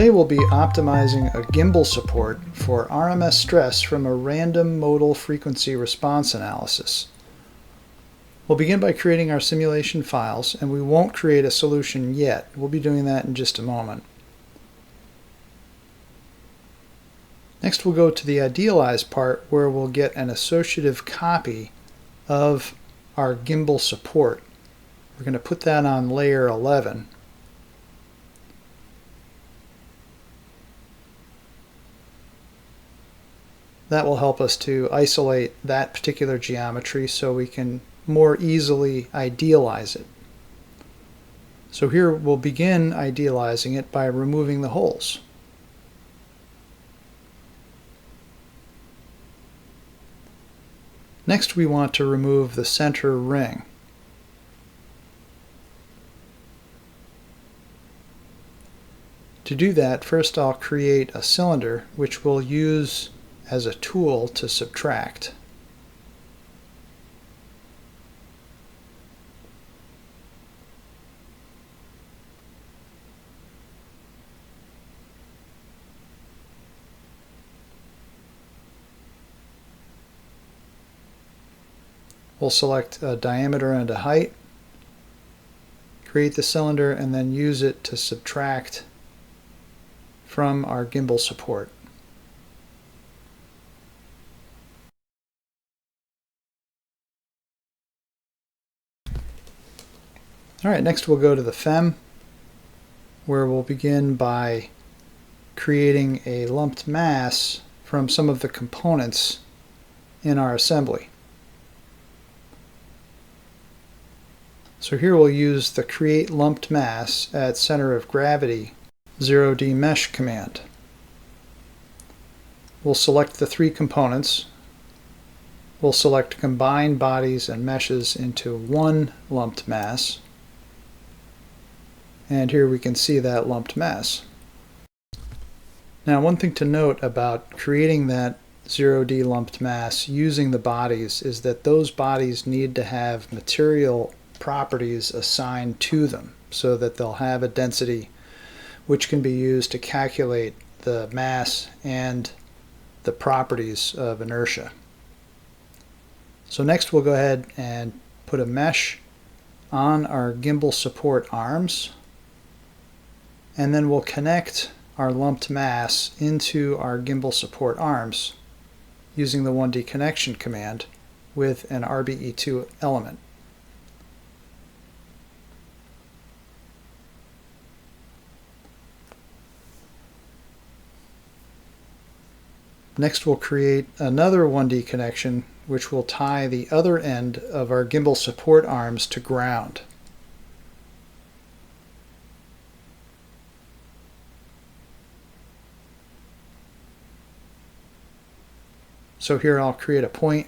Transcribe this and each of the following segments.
Today we'll be optimizing a gimbal support for RMS stress from a random modal frequency response analysis. We'll begin by creating our simulation files, and we won't create a solution yet. We'll be doing that in just a moment. Next we'll go to the Idealize part, where we'll get an associative copy of our gimbal support. We're going to put that on layer 11. That will help us to isolate that particular geometry so we can more easily idealize it. So here we'll begin idealizing it by removing the holes. Next we want to remove the center ring. To do that, first I'll create a cylinder which we'll use as a tool to subtract. We'll select a diameter and a height, create the cylinder, and then use it to subtract from our gimbal support. Alright, next we'll go to the FEM, where we'll begin by creating a lumped mass from some of the components in our assembly. So here we'll use the Create Lumped Mass at Center of Gravity 0D Mesh command. We'll select the three components. We'll select Combine Bodies and Meshes into one lumped mass. And here we can see that lumped mass. Now, one thing to note about creating that 0D lumped mass using the bodies is that those bodies need to have material properties assigned to them so that they'll have a density which can be used to calculate the mass and the properties of inertia. So next we'll go ahead and put a mesh on our gimbal support arms, and then we'll connect our lumped mass into our gimbal support arms using the 1D connection command with an RBE2 element. Next we'll create another 1D connection which will tie the other end of our gimbal support arms to ground. So here I'll create a point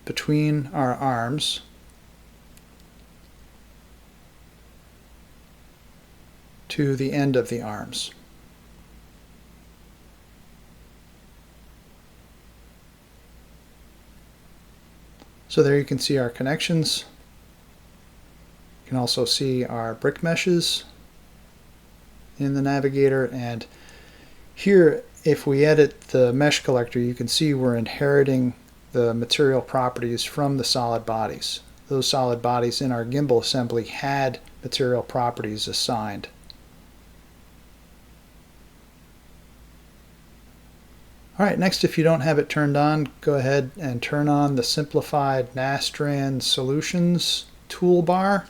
between our arms to the end of the arms. So there you can see our connections. You can also see our brick meshes in the navigator, and here if we edit the mesh collector, you can see we're inheriting the material properties from the solid bodies. Those solid bodies in our gimbal assembly had material properties assigned. Alright, next, if you don't have it turned on, go ahead and turn on the Simplified Nastran Solutions toolbar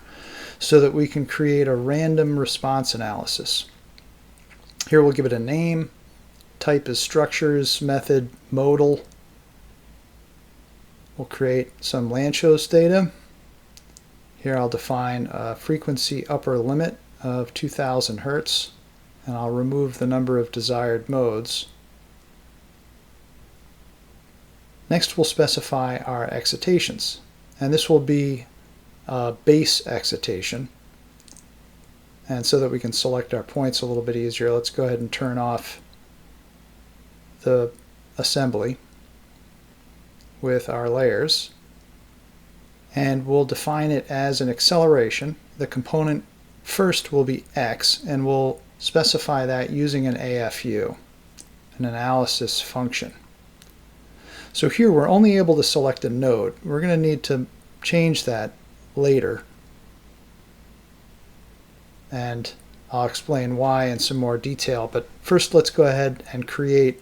so that we can create a random response analysis. Here we'll give it a name. Type is structures, method modal. We'll create some Lanczos data. Here I'll define a frequency upper limit of 2000 Hertz, and I'll remove the number of desired modes. Next we'll specify our excitations, and this will be a base excitation. And so that we can select our points a little bit easier, let's go ahead and turn off the assembly with our layers, and we'll define it as an acceleration. The component first will be x, and we'll specify that using an AFU, an analysis function. So here we're only able to select a node. We're going to need to change that later, and I'll explain why in some more detail. But first let's go ahead and create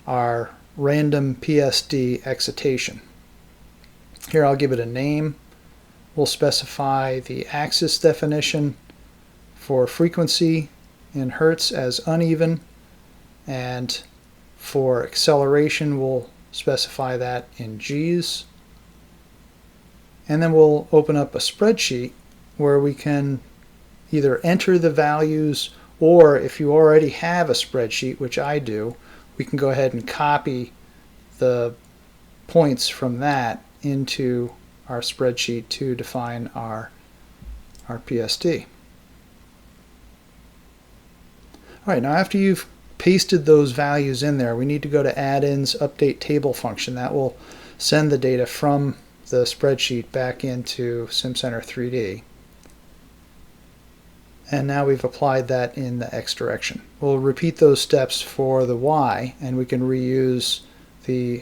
our random PSD excitation. Here I'll give it a name. We'll specify the axis definition for frequency in hertz as uneven, and for acceleration we'll specify that in G's. And then we'll open up a spreadsheet where we can either enter the values, or if you already have a spreadsheet, which I do, we can go ahead and copy the points from that into our spreadsheet to define our PSD. Alright, now after you've pasted those values in there, we need to go to Add-ins, Update Table function. That will send the data from the spreadsheet back into Simcenter 3D. And now we've applied that in the X direction. We'll repeat those steps for the Y, and we can reuse the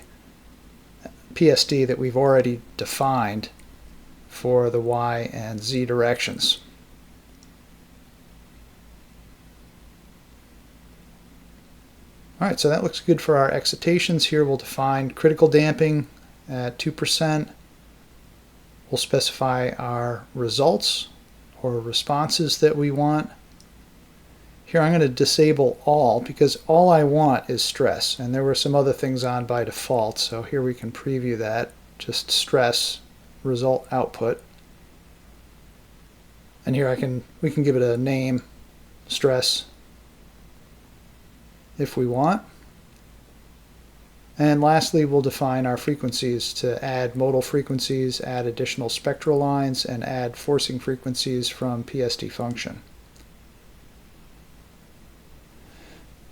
PSD that we've already defined for the Y and Z directions. Alright, so that looks good for our excitations. Here we'll define critical damping at 2%. We'll specify our results or responses that we want. Here I'm going to disable all, because all I want is stress, and there were some other things on by default, so here we can preview that. Just stress result output. And here we can give it a name, stress, if we want. And lastly, we'll define our frequencies to add modal frequencies, add additional spectral lines, and add forcing frequencies from PSD function.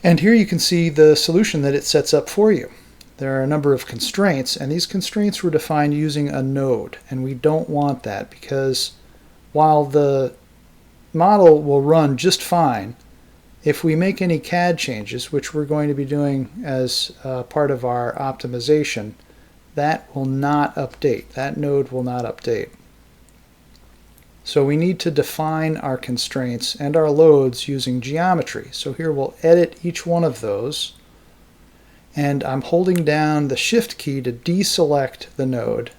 And here you can see the solution that it sets up for you. There are a number of constraints, and these constraints were defined using a node, and we don't want that, because while the model will run just fine, if we make any CAD changes, which we're going to be doing as part of our optimization, that will not update. That node will not update. So we need to define our constraints and our loads using geometry. So here we'll edit each one of those, and I'm holding down the Shift key to deselect the node,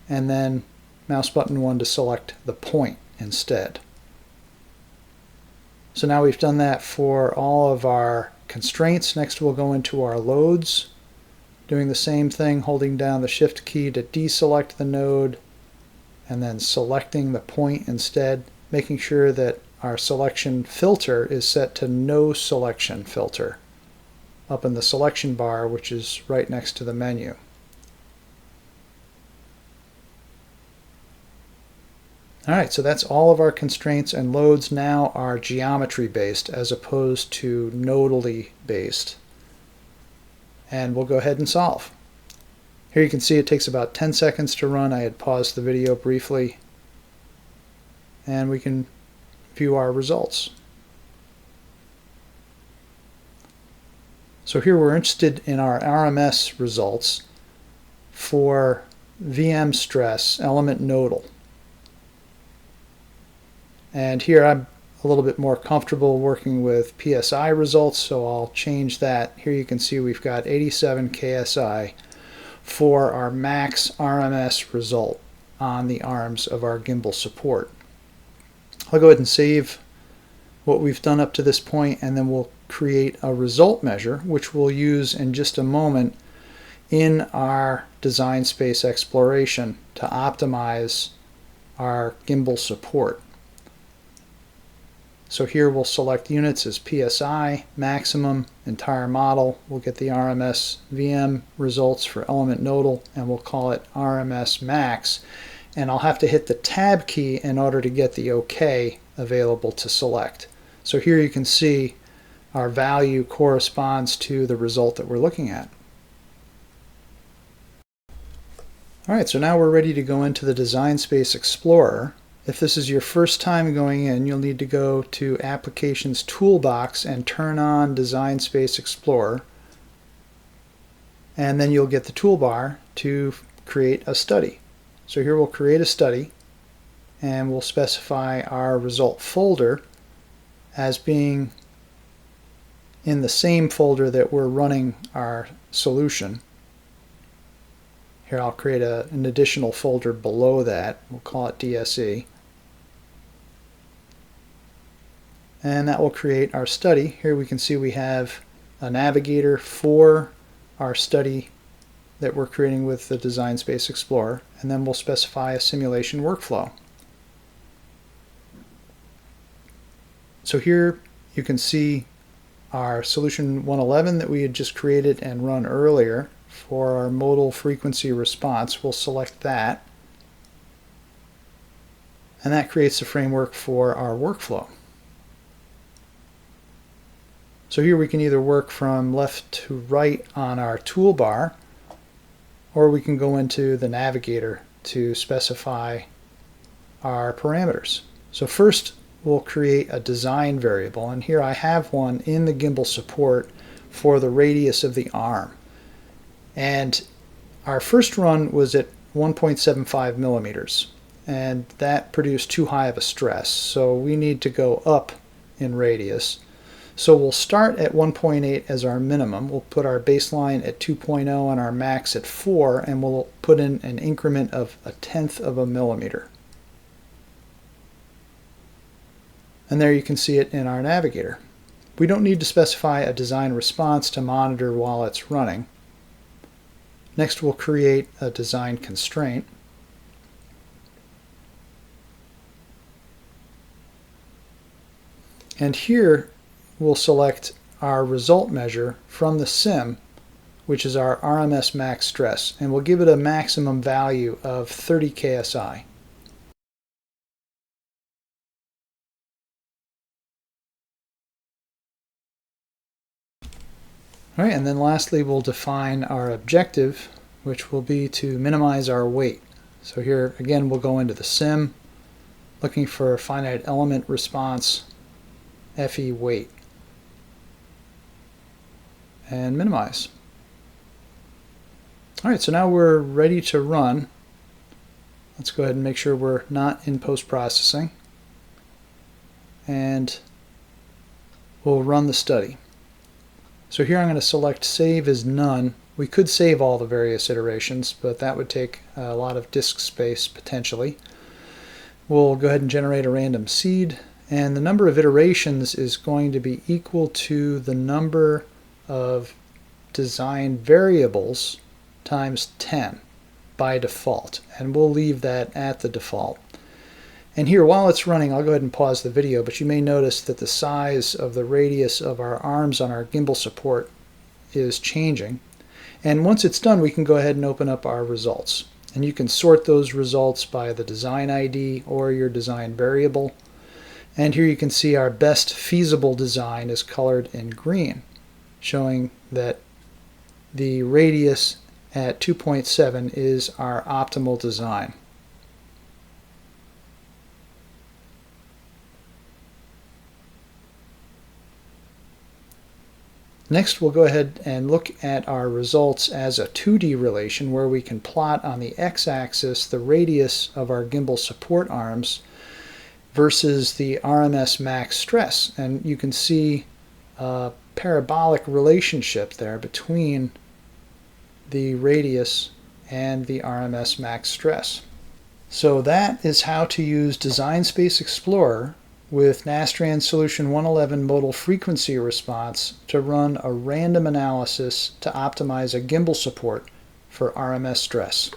and then mouse button 1 to select the point instead. So now we've done that for all of our constraints. Next we'll go into our loads, doing the same thing, holding down the Shift key to deselect the node, and then selecting the point instead, making sure that our selection filter is set to no selection filter up in the selection bar, which is right next to the menu. Alright, so that's all of our constraints, and loads now are geometry based as opposed to nodally based. And we'll go ahead and solve. Here you can see it takes about 10 seconds to run. I had paused the video briefly, and we can view our results. So here we're interested in our RMS results for VM stress element nodal. And here I'm a little bit more comfortable working with PSI results, so I'll change that. Here you can see we've got 87 KSI for our max RMS result on the arms of our gimbal support. I'll go ahead and save what we've done up to this point, and then we'll create a result measure, which we'll use in just a moment in our design space exploration to optimize our gimbal support. So here we'll select units as PSI, maximum, entire model. We'll get the RMS VM results for element nodal, and we'll call it RMS max. And I'll have to hit the tab key in order to get the OK available to select. So here you can see our value corresponds to the result that we're looking at. Alright, so now we're ready to go into the Design Space Explorer, If this is your first time going in, you'll need to go to Applications Toolbox and turn on Design Space Explorer. And then you'll get the toolbar to create a study. So here we'll create a study, and we'll specify our result folder as being in the same folder that we're running our solution. Here I'll create an additional folder below that. We'll call it DSE. And that will create our study. Here we can see we have a navigator for our study that we're creating with the Design Space Explorer, and then we'll specify a simulation workflow. So here you can see our solution 111 that we had just created and run earlier for our modal frequency response. We'll select that, and that creates the framework for our workflow. So here we can either work from left to right on our toolbar, or we can go into the navigator to specify our parameters. So first we'll create a design variable, and here I have one in the gimbal support for the radius of the arm. And our first run was at 1.75 millimeters, and that produced too high of a stress, so we need to go up in radius. So we'll start at 1.8 as our minimum. We'll put our baseline at 2.0 and our max at 4, and we'll put in an increment of 1/10 of a millimeter. And there you can see it in our navigator. We don't need to specify a design response to monitor while it's running. Next we'll create a design constraint. And here we'll select our result measure from the sim, which is our RMS max stress, and we'll give it a maximum value of 30 KSI. All right, and then lastly we'll define our objective, which will be to minimize our weight. So here again we'll go into the sim, looking for finite element response, FE weight, and minimize. All right, so now we're ready to run. Let's go ahead and make sure we're not in post-processing, and we'll run the study. So here I'm going to select Save as None. We could save all the various iterations, but that would take a lot of disk space potentially. We'll go ahead and generate a random seed, and the number of iterations is going to be equal to the number of design variables times 10 by default, and we'll leave that at the default. And here, while it's running, I'll go ahead and pause the video, but you may notice that the size of the radius of our arms on our gimbal support is changing. And once it's done, we can go ahead and open up our results. And you can sort those results by the design ID or your design variable. And here you can see our best feasible design is colored in green, showing that the radius at 2.7 is our optimal design. Next, we'll go ahead and look at our results as a 2D relation, where we can plot on the x-axis the radius of our gimbal support arms versus the RMS max stress. And you can see a parabolic relationship there between the radius and the RMS max stress. So that is how to use Design Space Explorer with Nastran Solution 111 Modal Frequency Response to run a random analysis to optimize a gimbal support for RMS stress.